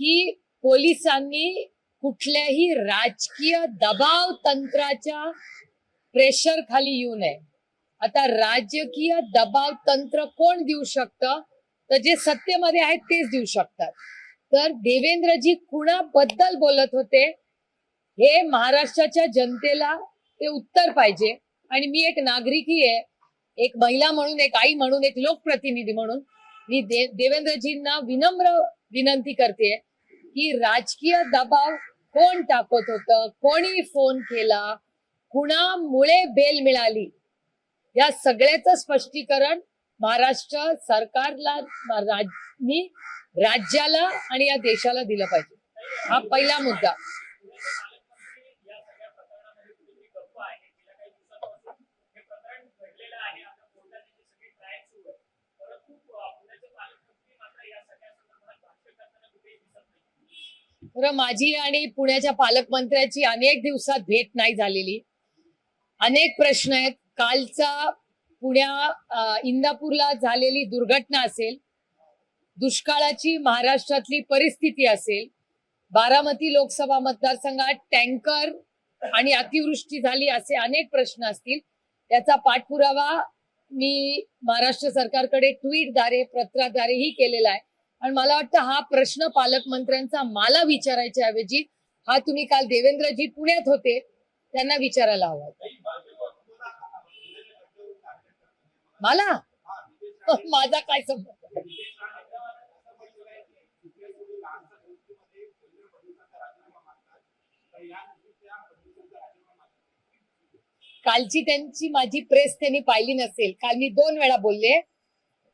की पोलिसांनी कुठल्याही राजकीय दबाव तंत्राच्या प्रेशर खाली येऊ नये. आता राजकीय दबाव तंत्र कोण देऊ शकतं? तर जे सत्तेमध्ये आहेत तेच देऊ शकतात. तर देवेंद्रजी कुणाबद्दल बोलत होते हे महाराष्ट्राच्या जनतेला ते उत्तर पाहिजे. आणि मी एक नागरिकी आहे, एक महिला म्हणून, एक आई म्हणून, एक लोकप्रतिनिधी म्हणून मी देवेंद्रजींना विनम्र विनंती करते की राजकीय दबाव कोण टाकत होतं, कोणी फोन केला, कुणामुळे बेल मिळाली, या सगळ्याचं स्पष्टीकरण महाराष्ट्र सरकारला, राज्याला आणि या देशाला दिलं पाहिजे. हा पहिला मुद्दा. तर माझी आणि पुण्याच्या पालकमंत्र्याची अनेक दिवसात भेट नाही झालेली. अनेक प्रश्न आहेत. कालचा इंदापूरला झालेली दुर्घटना असेल, दुष्काळाची महाराष्ट्रातली परिस्थिती असेल, बारामती लोकसभा मतदारसंघात टँकर आणि अतिवृष्टी झाली, असे अनेक प्रश्न असतील. त्याचा पाठपुरावा मी महाराष्ट्र सरकारकडे ट्विटद्वारे, पत्राद्वारेही केलेला आहे. आणि मला वाटतं हा प्रश्न पालकमंत्र्यांचा मला विचारायच्या ऐवजी हा तुम्ही काल देवेंद्रजी पुण्यात होते त्यांना विचारायला हवा. मला माझा काय संबंध? कालची त्यांची माझी प्रेस त्यांनी पाहिली नसेल. काल मी 2 वेळा बोलले.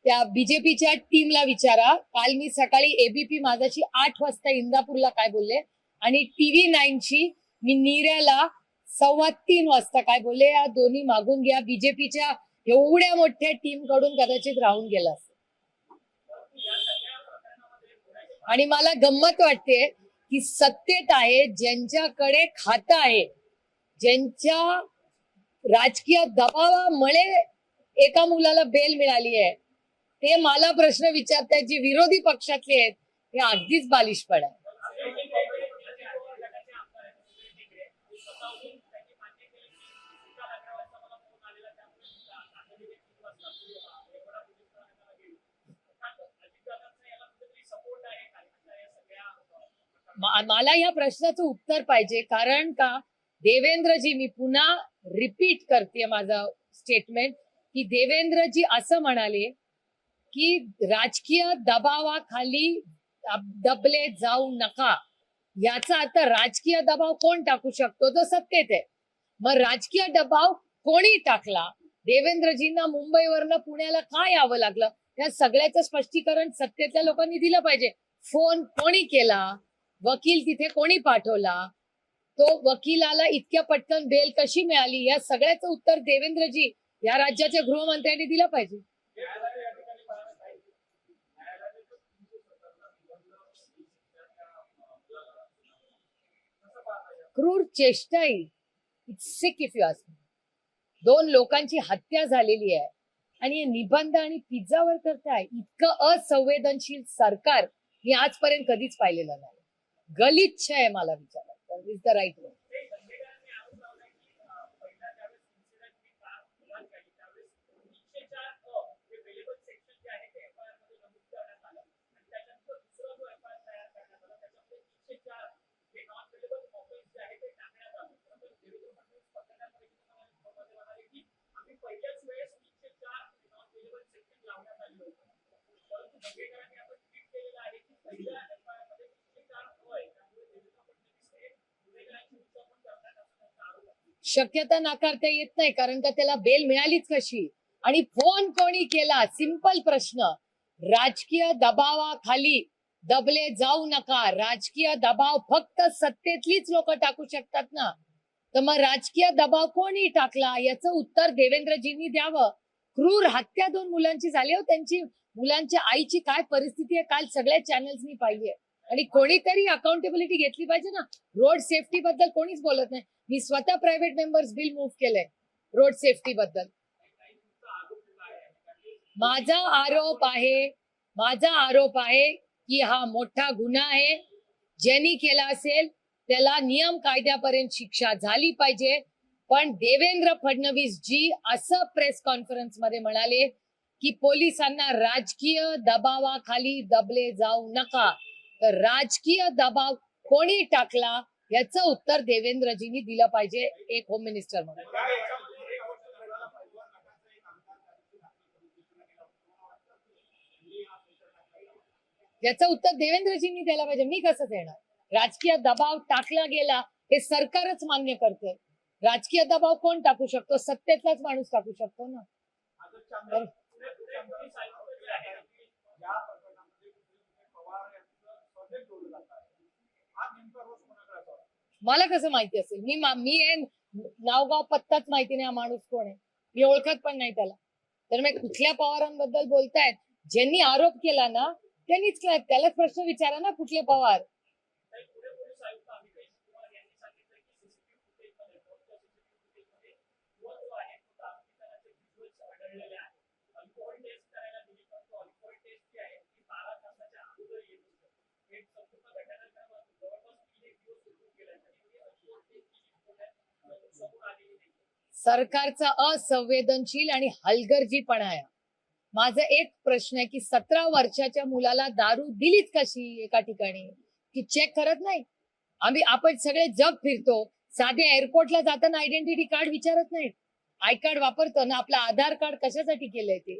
त्या बीजेपीच्या टीमला विचारा. काल मी सकाळी एबीपी माझाशी 8 वाजता इंदापूरला काय बोलले आणि टीव्ही 9ची मी नीऱ्याला 3:15 वाजता काय बोलले, या दोन्ही मागून घ्या. बीजेपीच्या एवढ्या मोठ्या टीम कडून कदाचित राहून गेला असेल. आणि मला गंमत वाटते की सत्तेत आहे, ज्यांच्याकडे खातं आहे, ज्यांच्या राजकीय दबावामुळे एका मुलाला बेल मिळाली आहे, ते मला प्रश्न विचारतात जे विरोधी पक्षातले आहेत. हे अगदीच बालिशपण आहे. मला या प्रश्नाचं उत्तर पाहिजे. कारण का देवेंद्रजी, मी पुन्हा रिपीट करते माझं स्टेटमेंट, की देवेंद्रजी असं म्हणाले की राजकीय दबावाखाली दबले जाऊ नका. याचा अर्थ राजकीय दबाव कोण टाकू शकतो? जो सत्तेत आहे. मग राजकीय दबाव कोणी टाकला? देवेंद्रजींना मुंबईवरनं पुण्याला का यावं लागलं? या सगळ्याचं स्पष्टीकरण सत्तेतल्या लोकांनी दिलं पाहिजे. फोन कोणी केला? वकील तिथे कोणी पाठवला? तो वकिलाला इतक्या पटकन बेल कशी मिळाली? या सगळ्याचं उत्तर देवेंद्रजी, या राज्याच्या गृहमंत्र्यांनी दिलं पाहिजे. क्रूर चेष्टा आहे. It's six if you ask me. 2 लोकांची हत्या झालेली आहे आणि निबंध आणि पिझ्झावर करताय. इतकं असंवेदनशील सरकार मी आजपर्यंत कधीच पाहिलेलं नाही. गलिच्छ आहे मला विचारायचं. Is the right way. शक्यता नाकारता येत नाही, कारण का त्याला बेल मिळालीच कशी? आणि फोन कोणी केला? सिंपल प्रश्न. राजकीय दबावाखाली दबले जाऊ नका. राजकीय दबाव फक्त सत्तेतलीच लोक टाकू शकतात ना. तर मग राजकीय दबाव कोणी टाकला याचं उत्तर देवेंद्रजींनी द्यावं. क्रूर हत्या 2 मुलांची झाली. त्यांची मुलांच्या आईची काय परिस्थिती आहे काल सगळ्या चॅनल्सनी पाहिली आहे. आणि कोणीतरी अकाउंटेबिलिटी घेतली पाहिजे ना. रोड सेफ्टी बद्दल कोणीच बोलत नाही. मी स्वतः प्रायव्हेट मेंबर्स बिल मूव्ह केलंय रोड सेफ्टी बद्दल. माझा आरोप आहे की हा मोठा गुन्हा आहे ज्यांनी केला असेल त्याला नियम कायद्यापर्यंत शिक्षा झाली पाहिजे. पण देवेंद्र फडणवीस जी असं प्रेस कॉन्फरन्स मध्ये म्हणाले की पोलिसांना राजकीय दबावाखाली दबले जाऊ नका, तर राजकीय दबाव कोणी टाकला याचं उत्तर देवेंद्रजींनी दिलं पाहिजे एक होम मिनिस्टर म्हणून. याचं उत्तर देवेंद्रजींनी द्यायला पाहिजे. मी कसं देणार? राजकीय दबाव टाकला गेला हे सरकारच मान्य करते. राजकीय दबाव कोण टाकू शकतो? सत्तेतलाच माणूस टाकू शकतो ना. मला कसं माहिती असेल? मी नावगाव पत्ताच माहिती नाही, हा माणूस कोण आहे मी ओळखत पण नाही त्याला. तर मग कुठल्या पवारांबद्दल बोलतायत? ज्यांनी आरोप केला ना त्यांनीच त्यालाच प्रश्न विचारा ना, कुठले पवार? सरकारचा असंवेदनशील आणि हलगर्जीपणा आहे. माझा एक प्रश्न आहे की 17 वर्षाच्या मुलाला दारू दिलीच कशी एका ठिकाणी की चेक करत नाही? आपण सगळे जग फिरतो, साधे एअरपोर्टला जाताना आयडेंटिटी कार्ड विचारत नाहीत. आय कार्ड वापरतो ना. आपलं आधार कार्ड कशासाठी केलंय ते?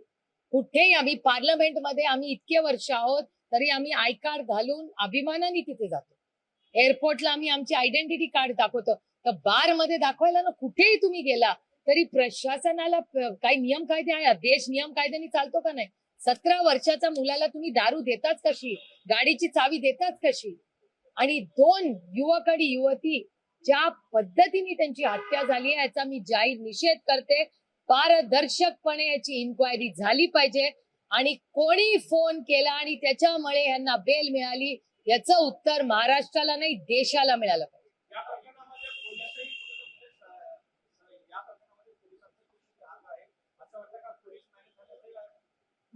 कुठेही आम्ही पार्लमेंटमध्ये आम्ही इतके वर्ष आहोत तरी आम्ही आय कार्ड घालून अभिमानाने तिथे जातो. एअरपोर्टला आम्ही आमची आयडेंटिटी कार्ड दाखवतो. तर बार मध्ये दाखवायला ना, कुठेही तुम्ही गेला तरी प्रशासनाला काही नियम कायदे आहे. देश नियम कायद्याने चालतो का नाही? 17 वर्षाच्या मुलाला तुम्ही दारू देताच कशी? गाडीची चावी देताच कशी? आणि 2 युवक आणि युवती ज्या पद्धतीने त्यांची हत्या झाली आहे याचा मी जाहीर निषेध करते. पारदर्शकपणे याची इन्क्वायरी झाली पाहिजे आणि कोणी फोन केला आणि त्याच्यामुळे यांना बेल मिळाली याचं उत्तर महाराष्ट्राला नाही देशाला मिळालं पाहिजे.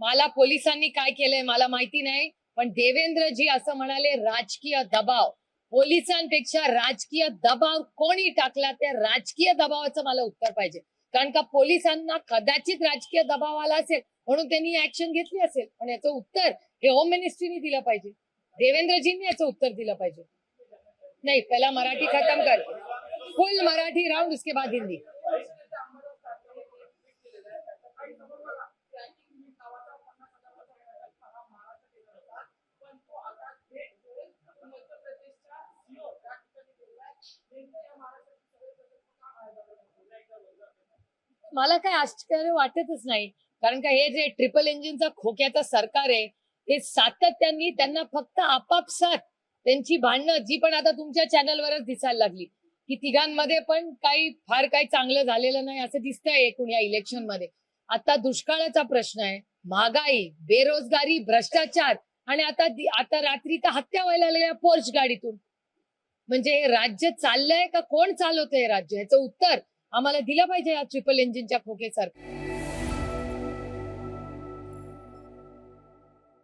मला पोलिसांनी काय केलंय मला माहिती नाही, पण देवेंद्रजी असं म्हणाले राजकीय दबाव. पोलिसांपेक्षा राजकीय दबाव कोणी टाकला त्या राजकीय दबावाचं मला उत्तर पाहिजे. कारण का पोलिसांना कदाचित राजकीय दबाव आला असेल म्हणून त्यांनी ऍक्शन घेतली असेल, पण याचं उत्तर हे होम मिनिस्ट्रीने दिलं पाहिजे. देवेंद्रजींनी याचं उत्तर दिलं पाहिजे. नहीं, पहला मराठी खत्म कर, फुल मराठी राउंड, उसके बाद हिंदी. मला काय आश्चर्य वाटतच नाही, कारण का हे जे ट्रिपल इंजिनचा खोक्याचं सरकार आहे हे सातत्याने त्यांना फक्त आपापसात त्यांची भांडणं जी पण आता तुमच्या चॅनलवरच दिसायला लागली की तिघांमध्ये पण फार काही चांगलं झालेलं नाही असं दिसतंय एकूण या इलेक्शन मध्ये. आता दुष्काळाचा प्रश्न आहे, महागाई, बेरोजगारी, भ्रष्टाचार आणि आता रात्री तर हत्या व्हायला लागल्या पोर्च गाडीतून. म्हणजे हे राज्य चाललंय का कोण चालवतंय राज्य? ह्याचं उत्तर आम्हाला दिलं पाहिजे या ट्रिपल इंजिनच्या खोके सरकार.